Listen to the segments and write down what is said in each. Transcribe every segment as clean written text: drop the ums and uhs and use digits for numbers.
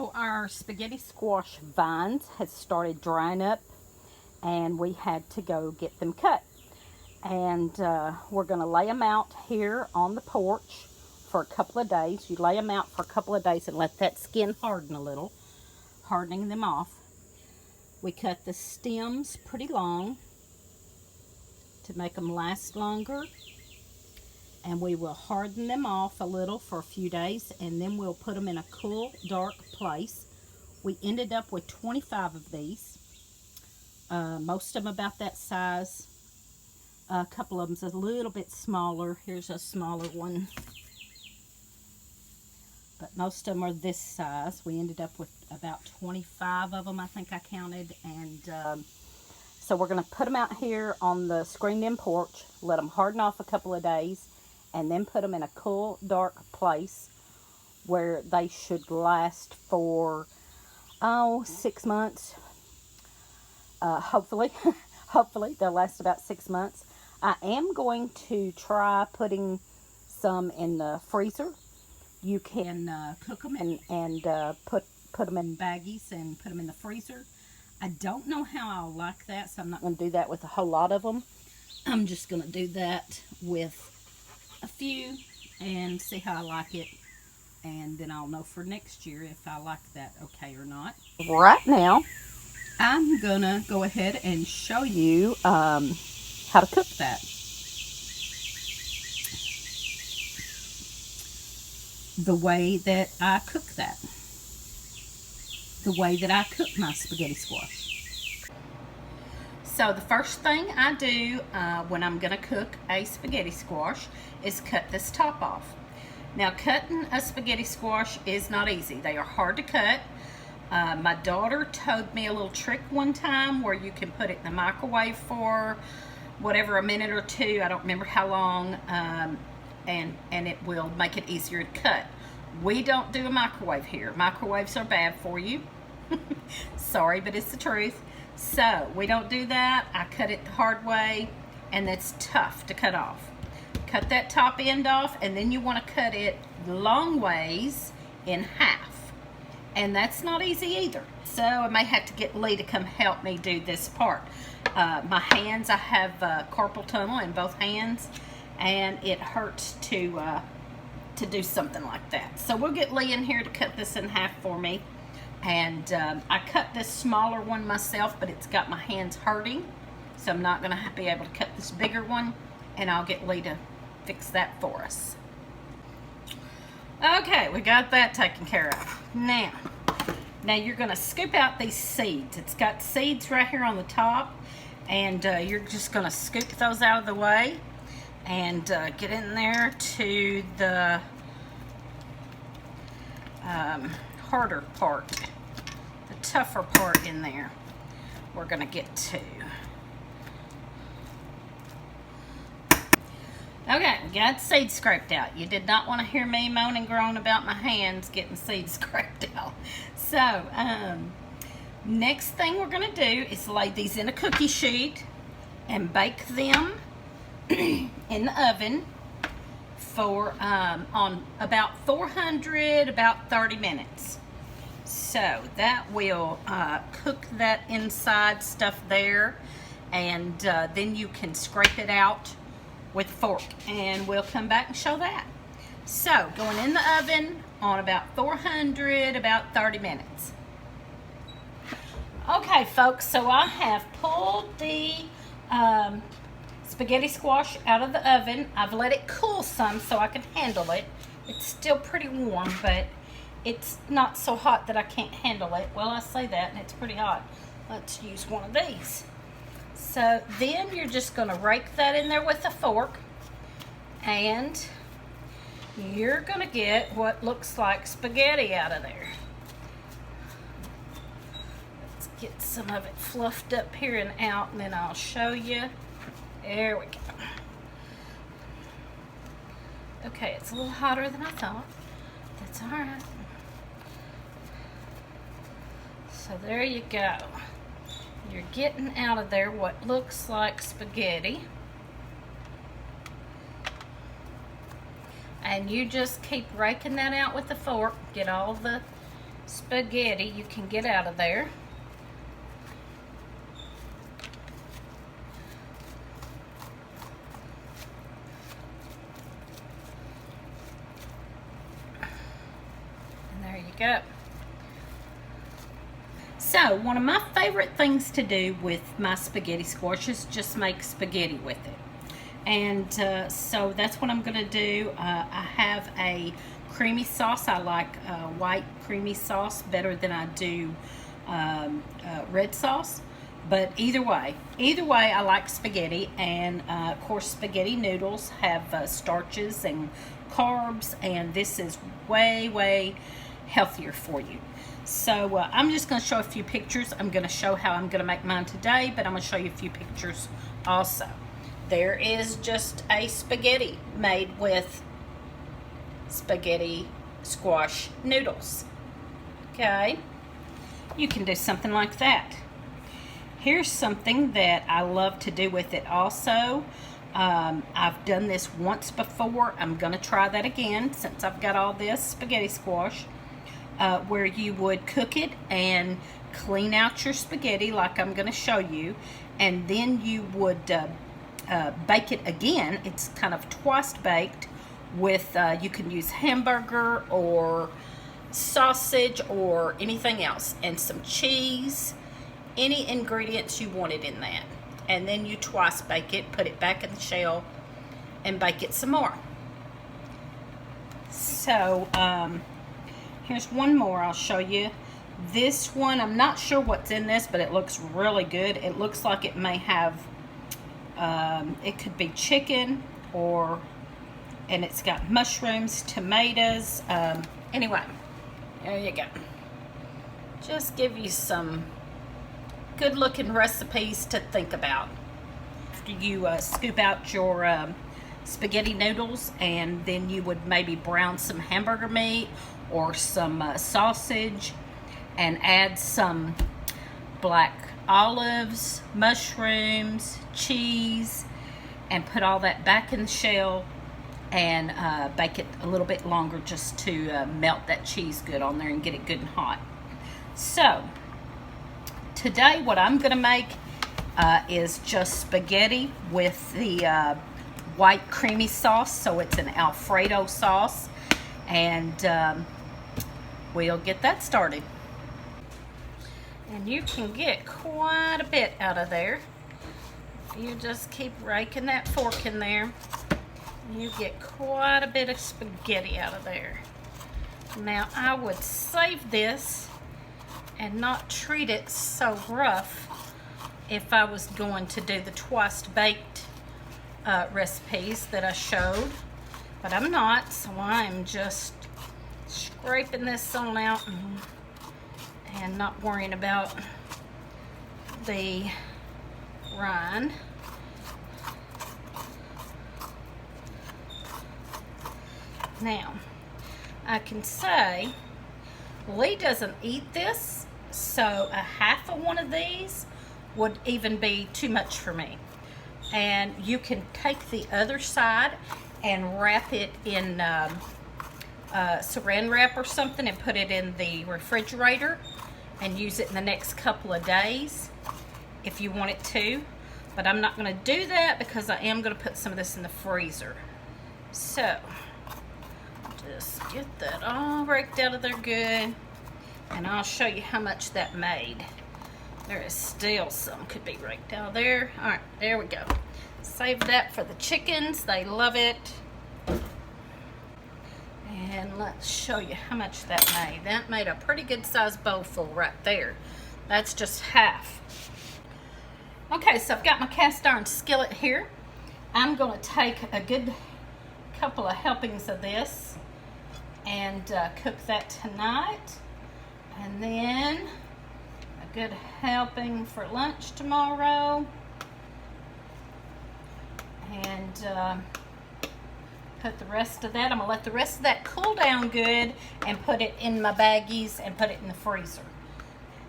So our spaghetti squash vines had started drying up, and we had to go get them cut. And we're going to lay them out here on the porch for a couple of days. You lay them out for a couple of days and let that skin harden a little, hardening them off. We cut the stems pretty long to make them last longer. And we will harden them off a little for a few days, and then we'll put them in a cool, dark place. We ended up with 25 of these. Most of them about that size. A couple of them's a little bit smaller. Here's a smaller one. But most of them are this size. We ended up with about 25 of them, I think I counted. And so we're going to put them out here on the screened-in porch, let them harden off a couple of days, and then put them in a cool, dark place where they should last for, 6 months. Hopefully. Hopefully they'll last about 6 months. I am going to try putting some in the freezer. You can cook them and put them in baggies and put them in the freezer. I don't know how I'll like that, so I'm not going to do that with a whole lot of them. I'm just going to do that with a few and see how I like it, and then I'll know for next year if I like that okay or not. Right now I'm gonna go ahead and show you how to cook that. The way that I cook that. The way that I cook my spaghetti squash. So the first thing I do when I'm going to cook a spaghetti squash is cut this top off. Now, cutting a spaghetti squash is not easy. They are hard to cut. My daughter told me a little trick one time where you can put it in the microwave for whatever, a minute or two. I don't remember how long, and it will make it easier to cut. We don't do a microwave here. Microwaves are bad for you. Sorry, but it's the truth. So we don't do that. I cut it the hard way, and it's tough to cut off. Cut that top end off, and then you want to cut it long ways in half. And that's not easy either. So I may have to get Lee to come help me do this part. My hands, I have carpal tunnel in both hands, and it hurts to do something like that. So we'll get Lee in here to cut this in half for me. And I cut this smaller one myself, but it's got my hands hurting, so I'm not going to be able to cut this bigger one, and I'll get Lee to fix that for us. Okay, we got that taken care of. Now you're going to scoop out these seeds. It's got seeds right here on the top, and you're just going to scoop those out of the way and get in there to the harder part, the tougher part in there we're going to get to. Okay, we got seeds scraped out. You did not want to hear me moan and groan about my hands getting seeds scraped out. So, next thing we're going to do is lay these in a cookie sheet and bake them in the oven for on about 400, about 30 minutes. So that will cook that inside stuff there, and then you can scrape it out with a fork, and we'll come back and show that. So going in the oven on about 400, about 30 minutes. Okay folks, so I have pulled the spaghetti squash out of the oven. I've let it cool some so I can handle it. It's still pretty warm, but it's not so hot that I can't handle it. Well, I say that, and it's pretty hot. Let's use one of these. So then you're just going to rake that in there with a fork, and you're going to get what looks like spaghetti out of there. Let's get some of it fluffed up here and out, and then I'll show you. There we go. Okay, it's a little hotter than I thought. That's all right. So there you go. You're getting out of there what looks like spaghetti. And you just keep raking that out with the fork. Get all the spaghetti you can get out of there. And there you go. So one of my favorite things to do with my spaghetti squash is just make spaghetti with it. And so that's what I'm going to do. I have a creamy sauce. I like white creamy sauce better than I do red sauce. But either way I like spaghetti. And of course spaghetti noodles have starches and carbs, and this is way healthier for you. So I'm just going to show a few pictures. I'm going to show how I'm going to make mine today, but I'm going to show you a few pictures also. There is just a spaghetti made with spaghetti squash noodles. Okay, you can do something like that. Here's something that I love to do with it also. I've done this once before. I'm going to try that again since I've got all this spaghetti squash. Where you would cook it and clean out your spaghetti like I'm going to show you, and then you would bake it again. It's kind of twice baked with, you can use hamburger or sausage or anything else, and some cheese, any ingredients you wanted in that. And then you twice bake it, put it back in the shell, and bake it some more. So, here's one more I'll show you. This one, I'm not sure what's in this, but it looks really good. It looks like it may have, it could be chicken and it's got mushrooms, tomatoes. Anyway, there you go. Just give you some good looking recipes to think about. After you scoop out your spaghetti noodles, and then you would maybe brown some hamburger meat or some sausage, and add some black olives, mushrooms, cheese, and put all that back in the shell and bake it a little bit longer just to melt that cheese good on there and get it good and hot. So today what I'm going to make is just spaghetti with the white creamy sauce. So it's an Alfredo sauce, and we'll get that started. And you can get quite a bit out of there. If you just keep raking that fork in there, you get quite a bit of spaghetti out of there. Now I would save this and not treat it so rough if I was going to do the twice baked recipes that I showed, but I'm not, so I'm just scraping this on out and not worrying about the rind. Now, I can say Lee doesn't eat this, so a half of one of these would even be too much for me. And you can take the other side and wrap it in saran wrap or something and put it in the refrigerator and use it in the next couple of days if you want it to. But I'm not going to do that because I am going to put some of this in the freezer. So just get that all raked out of there good, and I'll show you how much that made. There is still some could be raked out of there. All right, there we go. Save that for the chickens. They love it. And let's show you how much that made. That made a pretty good sized bowl full right there. That's just half. Okay, so I've got my cast iron skillet here. I'm going to take a good couple of helpings of this and cook that tonight. And then a good helping for lunch tomorrow. And put the rest of that, I'm gonna let the rest of that cool down good and put it in my baggies and put it in the freezer.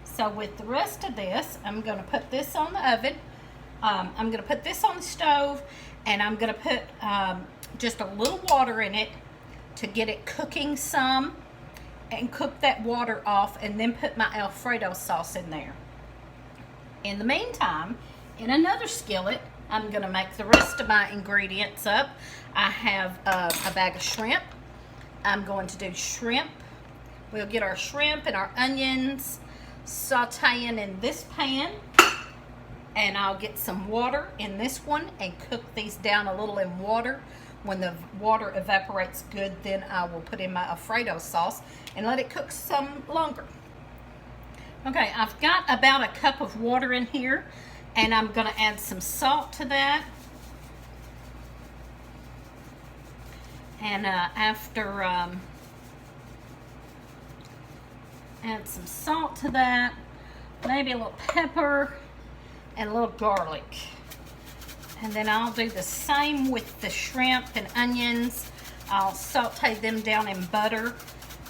So with the rest of this, I'm gonna put this on the oven. I'm gonna put this on the stove, and I'm gonna put just a little water in it to get it cooking some. and cook that water off, and then put my Alfredo sauce in there. In the meantime, in another skillet, I'm going to make the rest of my ingredients up. I have a bag of shrimp. I'm going to do shrimp. We'll get our shrimp and our onions sauteing in this pan, and I'll get some water in this one and cook these down a little in water. When the water evaporates good, then I will put in my Alfredo sauce and let it cook some longer. Okay, I've got about a cup of water in here, and I'm going to add some salt to that. And after add some salt to that, maybe a little pepper and a little garlic. And then I'll do the same with the shrimp and onions. I'll saute them down in butter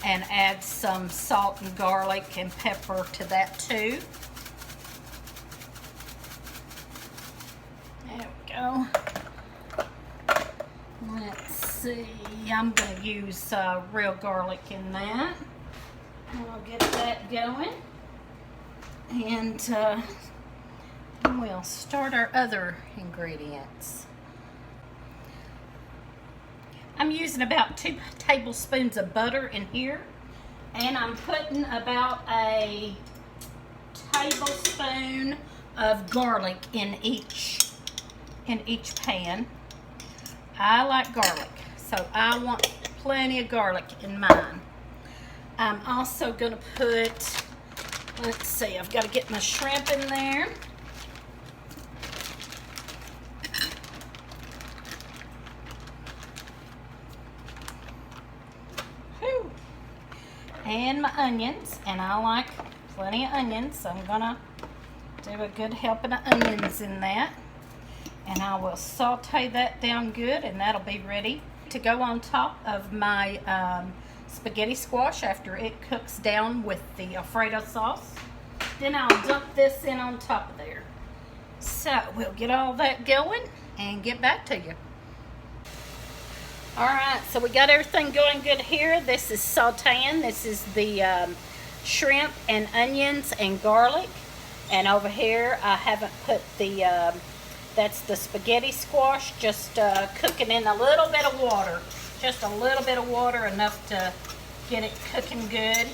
and add some salt and garlic and pepper to that too. There we go. Let's see, I'm going to use real garlic in that. I'll get that going. And we'll start our other ingredients. I'm using about 2 tablespoons of butter in here, and I'm putting about a tablespoon of garlic in each pan. I like garlic, so I want plenty of garlic in mine. I'm also going to put, let's see, I've got to get my shrimp in there. Whew. And my onions, and I like plenty of onions, so I'm going to do a good helping of onions in that. And I will saute that down good, and that'll be ready to go on top of my spaghetti squash after it cooks down with the Alfredo sauce. Then I'll dump this in on top of there. So we'll get all that going and get back to you. Alright, so we got everything going good here. This is sauteing. This is the shrimp and onions and garlic. And over here I haven't put the, that's the spaghetti squash, just cooking in a little bit of water. Just a little bit of water, enough to get it cooking good.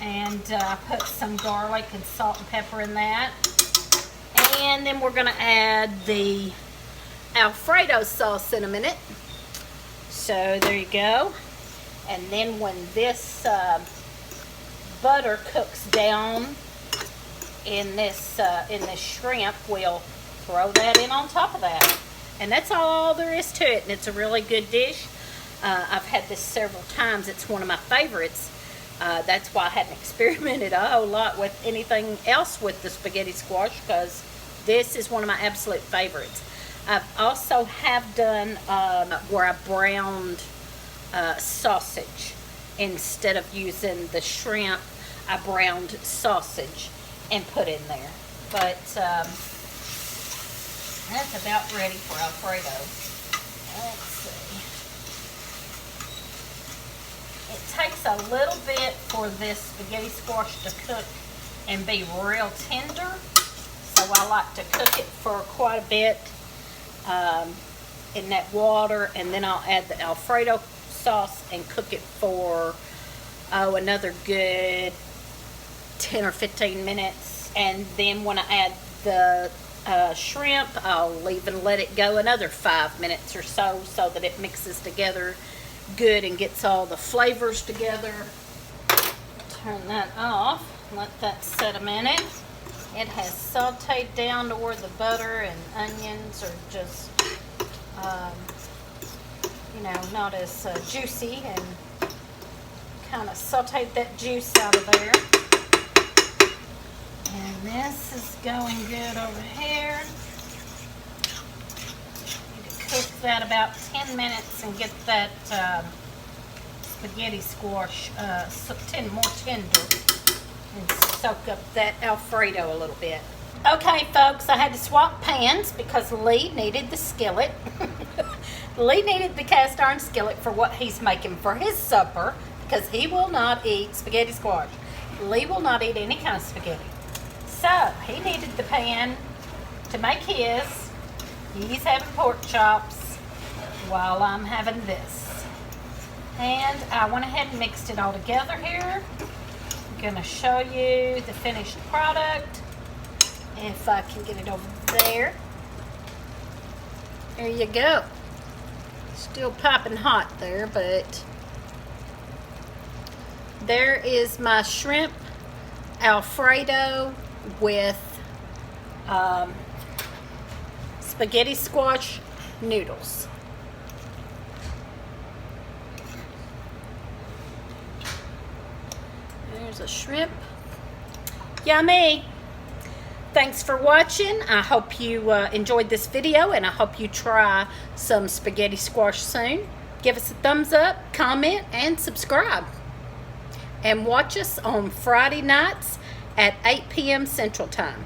And put some garlic and salt and pepper in that. And then we're going to add the Alfredo sauce in a minute. So there you go. And then when this butter cooks down in this shrimp, we'll throw that in on top of that. And that's all there is to it, and it's a really good dish. I've had this several times. It's one of my favorites. That's why I hadn't experimented a whole lot with anything else with the spaghetti squash, because this is one of my absolute favorites. I've also have done where I browned sausage. Instead of using the shrimp, I browned sausage and put in there. But that's about ready for Alfredo. Let's see. It takes a little bit for this spaghetti squash to cook and be real tender. So I like to cook it for quite a bit in that water, and then I'll add the Alfredo sauce and cook it for another good 10 or 15 minutes. And then when I add the shrimp, I'll even let it go another 5 minutes or so, so that it mixes together good and gets all the flavors together. Turn that off, let that set a minute. It has sauteed down to where the butter and onions are just you know, not as juicy, and kind of sauteed that juice out of there. And this is going good over here. You can cook that about 10 minutes and get that spaghetti squash more tender, and soak up that Alfredo a little bit. Okay, folks, I had to swap pans because Lee needed the skillet. Lee needed the cast iron skillet for what he's making for his supper. because he will not eat spaghetti squash. Lee will not eat any kind of spaghetti. So he needed the pan to make his. He's having pork chops while I'm having this. And I went ahead and mixed it all together here. I'm gonna show you the finished product. If I can get it over there. There you go. Still piping hot there, but there is my shrimp Alfredo with spaghetti squash noodles. There's a shrimp. Yummy! Thanks for watching. I hope you enjoyed this video, and I hope you try some spaghetti squash soon. Give us a thumbs up, comment, and subscribe. And watch us on Friday nights at 8 p.m. Central Time.